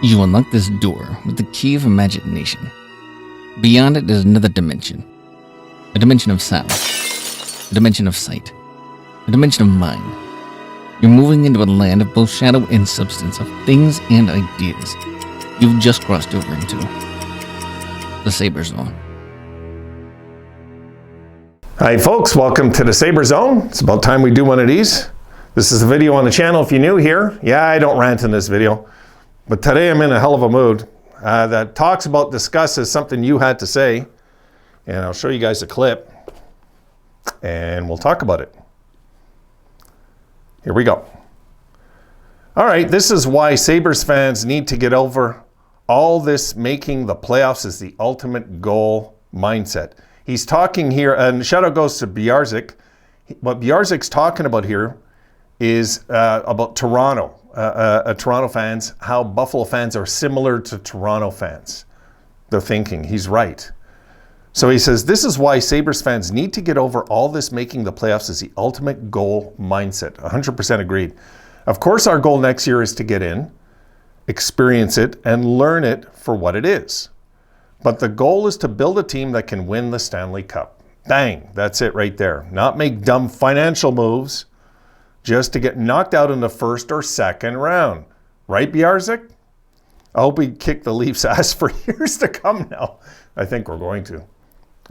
You unlock this door with the key of imagination. Beyond it is another dimension. A dimension of sound. A dimension of sight. A dimension of mind. You're moving into a land of both shadow and substance, of things and ideas. You've just crossed over into the Sabre Zone. Hi folks, welcome to the Sabre Zone. It's about time we do one of these. This is a video on the channel if you're new here. Yeah, I don't rant in this video. But today I'm in a hell of a mood that discusses something you had to say. And I'll show you guys a clip. And we'll talk about it. Here we go. All right, this is why Sabres fans need to get over all this making the playoffs is the ultimate goal mindset. He's talking here, and shout out goes to Bjarzik. What Bjarzik's talking about here is about Toronto. Toronto fans, how Buffalo fans are similar to Toronto fans. They're thinking, he's right. So he says, this is why Sabres fans need to get over all this making the playoffs is the ultimate goal mindset. 100% agreed. Of course, our goal next year is to get in, experience it, and learn it for what it is. But the goal is to build a team that can win the Stanley Cup. Bang, that's it right there. Not make dumb financial moves just to get knocked out in the first or second round. Right, Bjarzik? I hope we kick the Leafs' ass for years to come now. I think we're going to.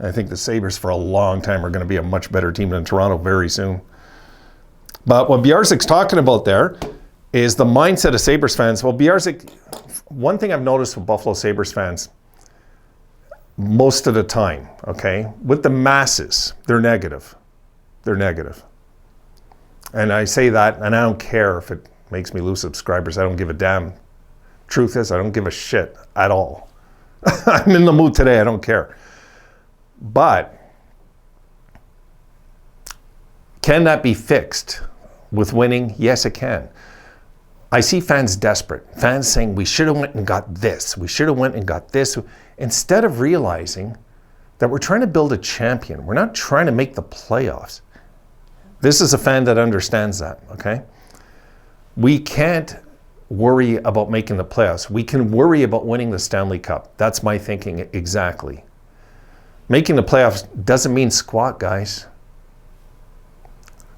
I think the Sabres for a long time are going to be a much better team than Toronto very soon. But what Bjarzik's talking about there is the mindset of Sabres fans. Well, Bjarzik, one thing I've noticed with Buffalo Sabres fans most of the time, okay, with the masses, they're negative. They're negative. And I say that, and I don't care if it makes me lose subscribers. I don't give a damn. Truth is, I don't give a shit at all. I'm in the mood today. I don't care. But can that be fixed with winning? Yes, it can. I see fans desperate. Fans saying, we should have went and got this. We should have went and got this. Instead of realizing that we're trying to build a champion. We're not trying to make the playoffs. This is a fan that understands that, okay? We can't worry about making the playoffs. We can worry about winning the Stanley Cup. That's my thinking exactly. Making the playoffs doesn't mean squat, guys.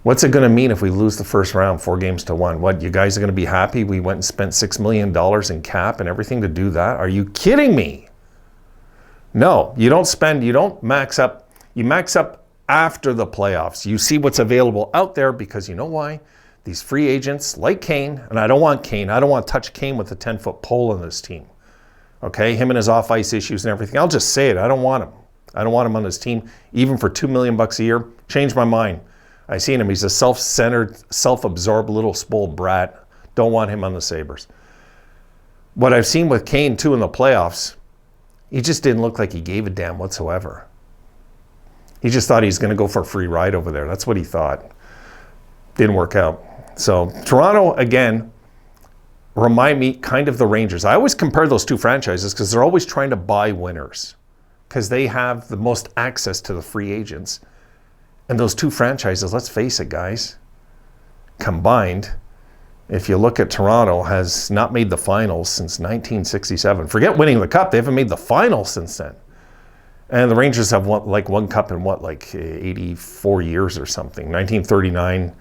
What's it going to mean if we lose the first round 4-1? What, you guys are going to be happy we went and spent $6 million in cap and everything to do that? Are you kidding me? No, you don't max up. You max up after the playoffs. You see what's available out there because you know why? These free agents like Kane, and I don't want Kane. I don't want to touch Kane with a 10-foot pole on this team. Okay, him and his off-ice issues and everything. I'll just say it. I don't want him. I don't want him on this team, even for $2 million a year. Changed my mind. I seen him. He's a self-centered, self-absorbed little spoiled brat. Don't want him on the Sabres. What I've seen with Kane, too, in the playoffs, he just didn't look like he gave a damn whatsoever. He just thought he was going to go for a free ride over there. That's what he thought. Didn't work out. So Toronto, again, remind me kind of the Rangers. I always compare those two franchises because they're always trying to buy winners because they have the most access to the free agents. And those two franchises, let's face it, guys, combined, if you look at Toronto, has not made the finals since 1967. Forget winning the cup. They haven't made the finals since then. And the Rangers have won like one cup in 84 years or something. 1939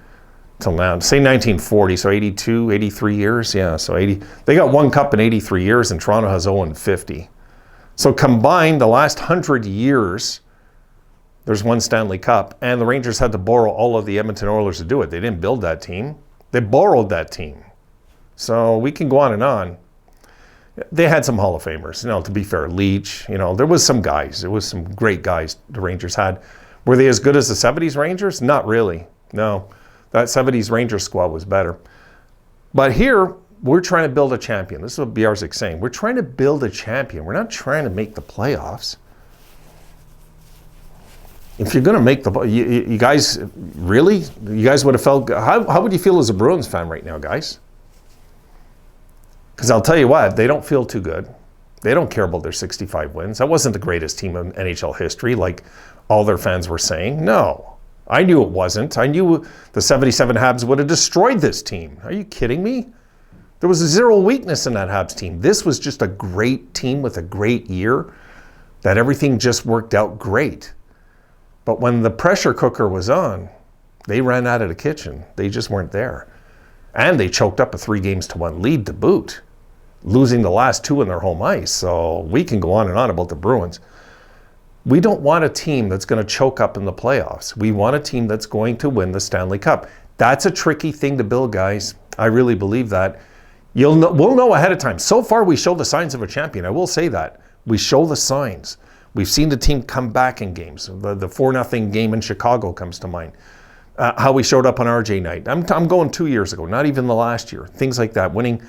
till now. Say 1940, so 82, 83 years. Yeah, so 80. They got one cup in 83 years, and Toronto has 0 and 50. So combined, the last 100 years, there's one Stanley Cup, and the Rangers had to borrow all of the Edmonton Oilers to do it. They didn't build that team. They borrowed that team. So we can go on and on. They had some Hall of Famers, to be fair. Leach, there was some guys. There was some great guys the Rangers had. Were they as good as the 70s Rangers? Not really. No. That 70s Rangers squad was better. But here, we're trying to build a champion. This is what Bjarzik's saying. We're trying to build a champion. We're not trying to make the playoffs. If you're going to make you guys, really? You guys would have felt, how would you feel as a Bruins fan right now, guys? Because I'll tell you what, they don't feel too good. They don't care about their 65 wins. That wasn't the greatest team in NHL history, like all their fans were saying. No, I knew it wasn't. I knew the 77 Habs would have destroyed this team. Are you kidding me? There was zero weakness in that Habs team. This was just a great team with a great year that everything just worked out great. But when the pressure cooker was on, they ran out of the kitchen. They just weren't there. And they choked up a 3-1 lead to boot, losing the last 2 in their home ice. So we can go on and on about the Bruins. We don't want a team that's going to choke up in the playoffs. We want a team that's going to win the Stanley Cup. That's a tricky thing to build, guys. I really believe that. We'll know ahead of time. So far, we show the signs of a champion. I will say that. We show the signs. We've seen the team come back in games. The 4-0 game in Chicago comes to mind. How we showed up on RJ night. I'm going 2 years ago, not even the last year. Things like that. Winning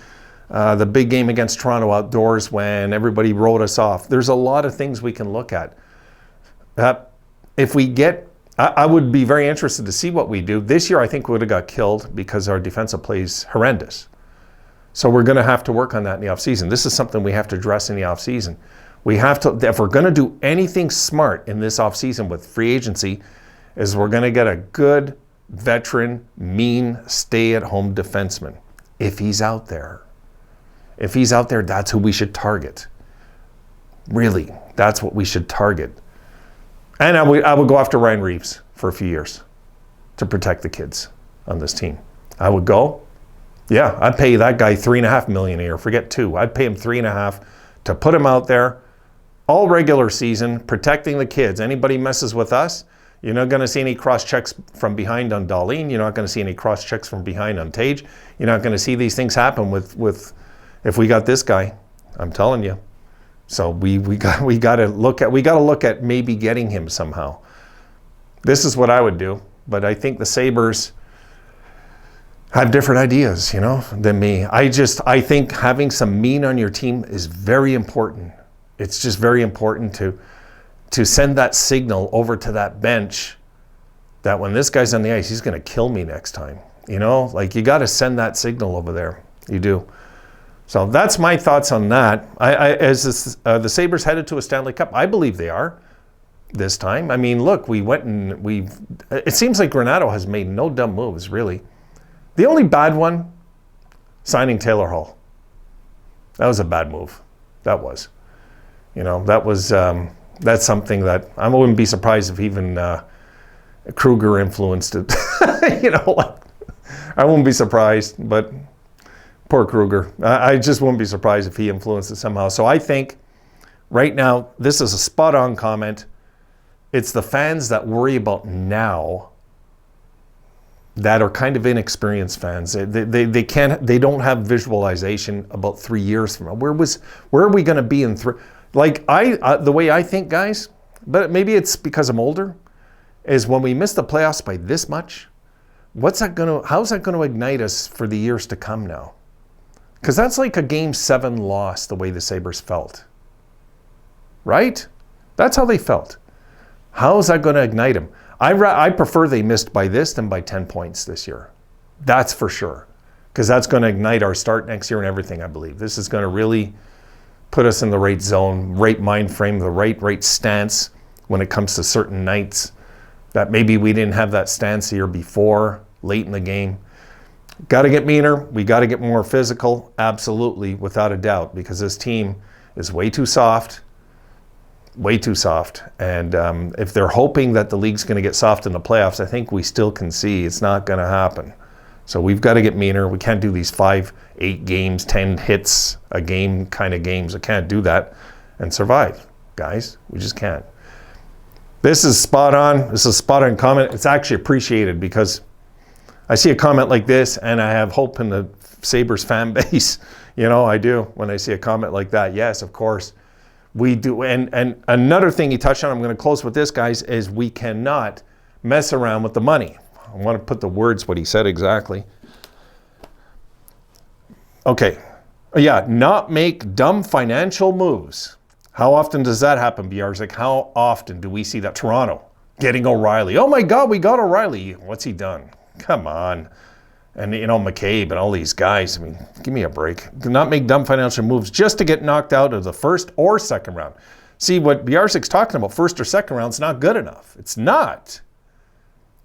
the big game against Toronto outdoors when everybody wrote us off. There's a lot of things we can look at. If we get, I would be very interested to see what we do. This year, I think we would have got killed because our defensive play is horrendous. So we're going to have to work on that in the offseason. This is something we have to address in the offseason. We have to, if we're going to do anything smart in this offseason with free agency, is we're going to get a good, veteran, mean, stay-at-home defenseman. If he's out there. If he's out there, that's who we should target. Really, that's what we should target. And I would go after Ryan Reeves for a few years to protect the kids on this team. I would go. Yeah, I'd pay that guy $3.5 million a year. Forget 2. I'd pay him $3.5 to put him out there all regular season, protecting the kids. Anybody messes with us, you're not going to see any cross checks from behind on Darlene. You're not going to see any cross checks from behind on Tage. You're not going to see these things happen with if we got this guy. I'm telling you. So we got to look at maybe getting him somehow. This is what I would do, but I think the Sabres have different ideas, than me. I think having some mean on your team is very important. It's just very important to send that signal over to that bench that when this guy's on the ice, he's going to kill me next time. You got to send that signal over there. You do. So that's my thoughts on that. The Sabres headed to a Stanley Cup, I believe they are this time. I mean, look, it seems like Granato has made no dumb moves, really. The only bad one, signing Taylor Hall. That was a bad move. That was. That's something that I wouldn't be surprised if even Kruger influenced it. I wouldn't be surprised, but poor Kruger. I just wouldn't be surprised if he influenced it somehow. So I think right now, this is a spot-on comment. It's the fans that worry about now that are kind of inexperienced fans. They don't have visualization about 3 years from now. Where are we going to be in 3? The way I think, guys, but maybe it's because I'm older, is when we miss the playoffs by this much, how's that going to ignite us for the years to come now? Because that's like a Game 7 loss, the way the Sabres felt. Right? That's how they felt. How is that going to ignite them? I prefer they missed by this than by 10 points this year. That's for sure. Because that's going to ignite our start next year and everything, I believe. This is going to really put us in the right zone, right mind frame, the right stance when it comes to certain nights that maybe we didn't have that stance the year before, late in the game. Got to get meaner. We got to get more physical. Absolutely, without a doubt, because this team is way too soft. Way too soft. And if they're hoping that the league's going to get soft in the playoffs, I think we still can see it's not going to happen. So we've got to get meaner. We can't do these 5, 8 games, 10 hits a game kind of games. I can't do that and survive, guys. We just can't. This is spot on. This is a spot on comment. It's actually appreciated because I see a comment like this and I have hope in the Sabres fan base. I do when I see a comment like that. Yes, of course. We do. And another thing he touched on, I'm going to close with this, guys, is we cannot mess around with the money. I want to put the words, what he said exactly. Okay. Yeah, not make dumb financial moves. How often does that happen, Bjarzik? How often do we see that? Toronto getting O'Reilly. Oh my God, we got O'Reilly. What's he done? Come on. And, McCabe and all these guys. I mean, give me a break. Do not make dumb financial moves just to get knocked out of the first or second round. See, what Bjarzyk's talking about, first or second round, is not good enough. It's not.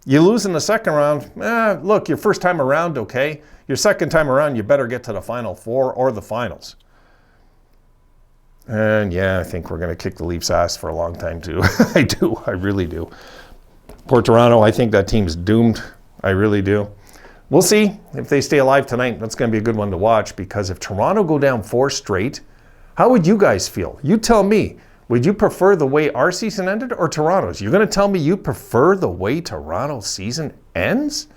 You lose in the second round, look, your first time around, okay. Your second time around, you better get to the Final Four or the finals. And yeah, I think we're going to kick the Leafs' ass for a long time too. I do. I really do. Poor Toronto, I think that team's doomed. I really do. We'll see if they stay alive tonight. That's going to be a good one to watch, because if Toronto go down 4 straight, how would you guys feel? You tell me. Would you prefer the way our season ended or Toronto's? You're going to tell me you prefer the way Toronto's season ends?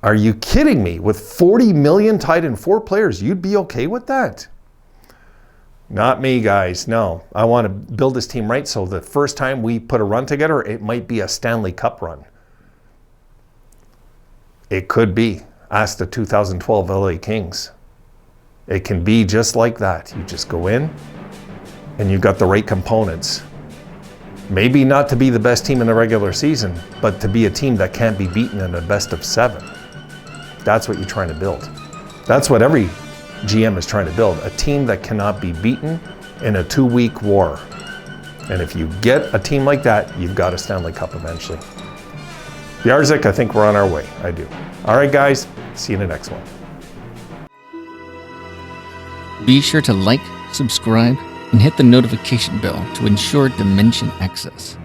Are you kidding me? With $40 million tied in 4 players, you'd be okay with that? Not me, guys. No. I want to build this team right so the first time we put a run together, it might be a Stanley Cup run. It could be. Ask the 2012 LA Kings. It can be just like that. You just go in and you've got the right components. Maybe not to be the best team in the regular season, but to be a team that can't be beaten in a best of 7. That's what you're trying to build. That's what every GM is trying to build, a team that cannot be beaten in a 2-week war. And if you get a team like that, you've got a Stanley Cup eventually. Yarzik, I think we're on our way. I do. All right, guys. See you in the next one. Be sure to like, subscribe, and hit the notification bell to ensure Dimension access.